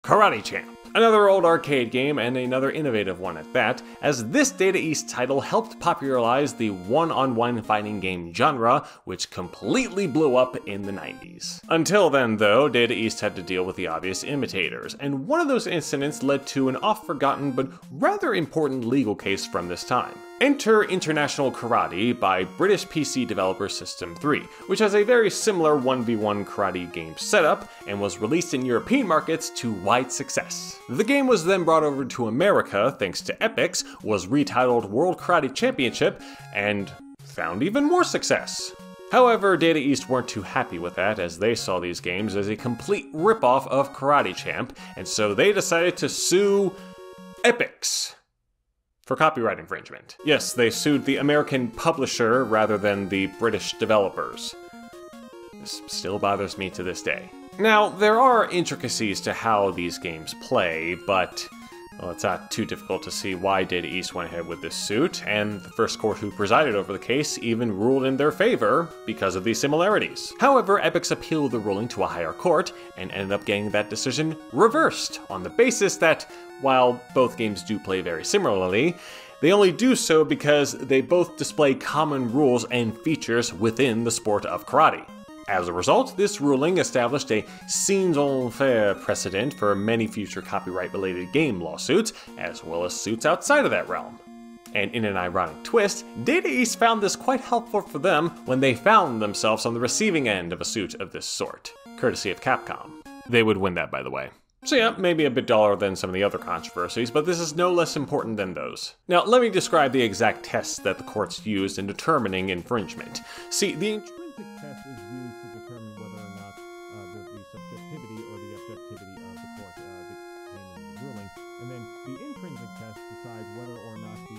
Karate Champ. Another old arcade game, and another innovative one at that, as this Data East title helped popularize the one-on-one fighting game genre, which completely blew up in the 90s. Until then, though, Data East had to deal with the obvious imitators, and one of those incidents led to an oft-forgotten but rather important legal case from this time. Enter International Karate by British PC developer System 3, which has a very similar 1v1 karate game setup and was released in European markets to wide success. The game was then brought over to America thanks to Epyx, was retitled World Karate Championship, and found even more success. However, Data East weren't too happy with that, as they saw these games as a complete ripoff of Karate Champ, and so they decided to sue Epyx for copyright infringement. Yes, they sued the American publisher rather than the British developers. This still bothers me to this day. Now, there are intricacies to how these games play, but well, it's not too difficult to see why Data East went ahead with this suit, and the first court who presided over the case even ruled in their favor because of these similarities. However, Epyx appealed the ruling to a higher court and ended up getting that decision reversed on the basis that, while both games do play very similarly, they only do so because they both display common rules and features within the sport of karate. As a result, this ruling established a sine qua non precedent for many future copyright-related game lawsuits, as well as suits outside of that realm. And in an ironic twist, Data East found this quite helpful for them when they found themselves on the receiving end of a suit of this sort, courtesy of Capcom. They would win that, by the way. So yeah, maybe a bit duller than some of the other controversies, but this is no less important than those. Now, let me describe the exact tests that the courts used in determining infringement. See, the intrinsic test is used to determine whether or not the subjectivity or the objectivity of the court claiming the ruling, and then the intrinsic test decides whether or not the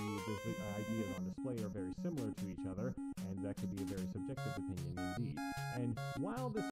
ideas on display are very similar to each other, and that could be a very subjective opinion indeed. And while this